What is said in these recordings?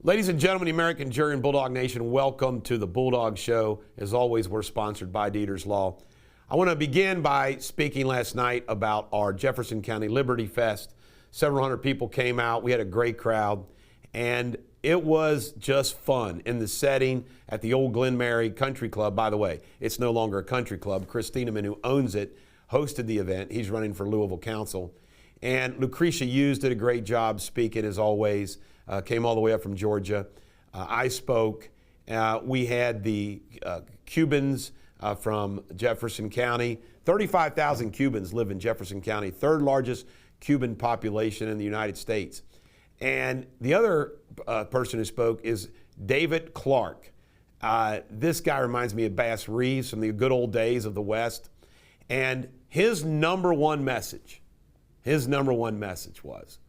Ladies and gentlemen, the American jury and Bulldog Nation, welcome to the Bulldog Show. As always, we're sponsored by Deters Law. I want to begin by speaking last night about our Jefferson County Liberty Fest. Several hundred people came out. We had a great crowd, and it was just fun in the setting at the old Glen Mary Country Club. By the way, it's no longer a country club. Chris Thieneman, who owns it, hosted the event. He's running for Louisville Council. And Lucretia Hughes did a great job speaking, as always. Came all the way up from Georgia. I spoke. We had the Cubans from Jefferson County. 35,000 Cubans live in Jefferson County, third largest Cuban population in the United States. And the other person who spoke is David Clark. This guy reminds me of Bass Reeves from the good old days of the West. And his number one message was,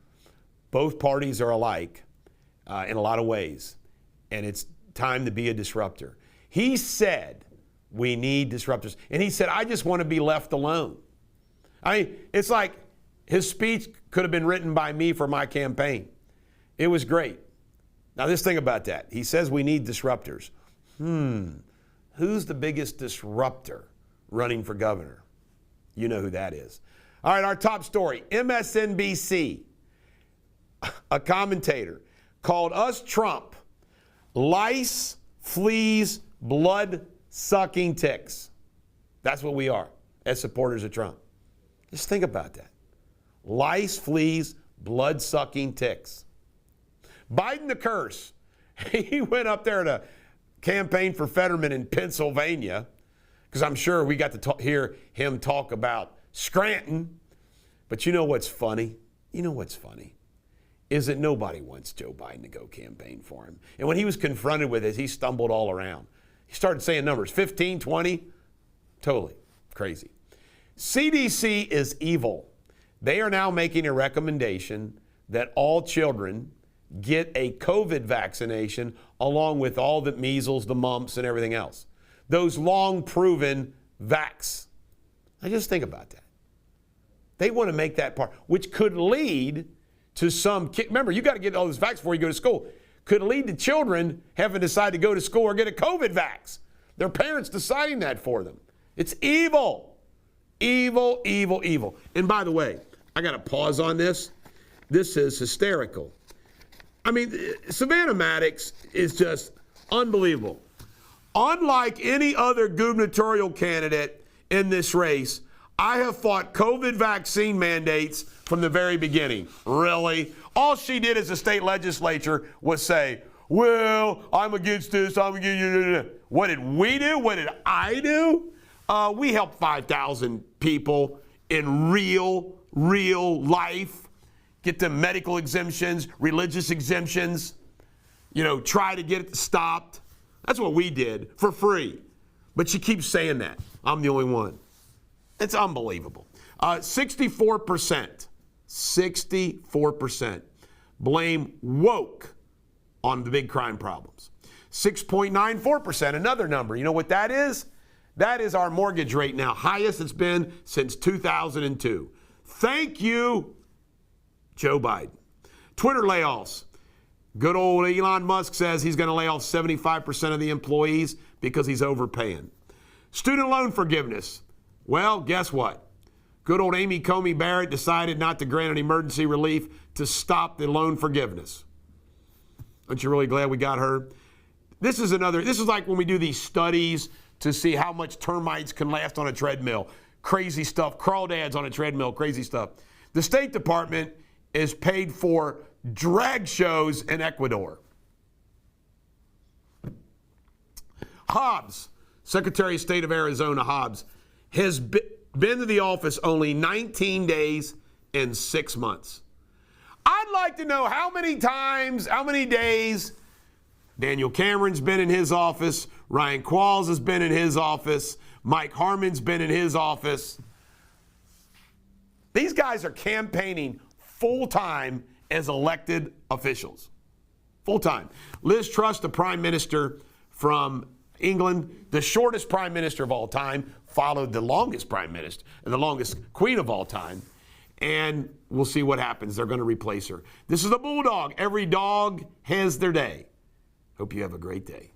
both parties are alike in a lot of ways, and it's time to be a disruptor. He said, we need disruptors. And he said, I just want to be left alone. I mean, it's like his speech could have been written by me for my campaign. It was great. Now, this thing about that, he says we need disruptors. Who's the biggest disruptor running for governor? You know who that is. All right, our top story, MSNBC, a commentator, called us Trump lice, fleas, blood-sucking ticks. That's what we are as supporters of Trump. Just think about that. Lice, fleas, blood-sucking ticks. Biden the curse. He went up there to campaign for Fetterman in Pennsylvania, because I'm sure we got to hear him talk about Scranton. But you know what's funny? Is that nobody wants Joe Biden to go campaign for him. And when he was confronted with it, he stumbled all around. He started saying numbers, 15, 20, totally crazy. CDC is evil. They are now making a recommendation that all children get a COVID vaccination along with all the measles, the mumps, and everything else. Those long-proven vax. Now just think about that. They want to make that part, which could lead to some kid. Remember, you got to get all this vax before you go to school. Could lead to children having to decide to go to school or get a COVID vax. Their parents deciding that for them. It's evil. Evil, evil, evil. And by the way, I got to pause on this. This is hysterical. I mean, Savannah Maddox is just unbelievable. Unlike any other gubernatorial candidate in this race, I have fought COVID vaccine mandates from the very beginning. Really? All she did as a state legislature was say, well, I'm against this, I'm against you. What did we do? What did I do? We helped 5,000 people in real life get them medical exemptions, religious exemptions, try to get it stopped. That's what we did for free. But she keeps saying that. I'm the only one. It's unbelievable. 64% blame woke on the big crime problems. 6.94%, another number. You know what that is? That is our mortgage rate now, highest it's been since 2002. Thank you, Joe Biden. Twitter layoffs. Good old Elon Musk says he's going to lay off 75% of the employees because he's overpaying. Student loan forgiveness. Well, guess what? Good old Amy Coney Barrett decided not to grant an emergency relief to stop the loan forgiveness. Aren't you really glad we got her? This is like when we do these studies to see how much termites can last on a treadmill. Crazy stuff. Crawdads on a treadmill. Crazy stuff. The State Department is paid for drag shows in Ecuador. Hobbs, Secretary of State of Arizona Hobbs, has been to the office only 19 days and 6 months. I'd like to know how many days Daniel Cameron's been in his office, Ryan Qualls has been in his office, Mike Harmon's been in his office. These guys are campaigning full-time as elected officials. Full-time. Liz Truss, the prime minister from England, the shortest prime minister of all time, followed the longest prime minister and the longest queen of all time. And we'll see what happens. They're going to replace her. This is the Bulldog. Every dog has their day. Hope you have a great day.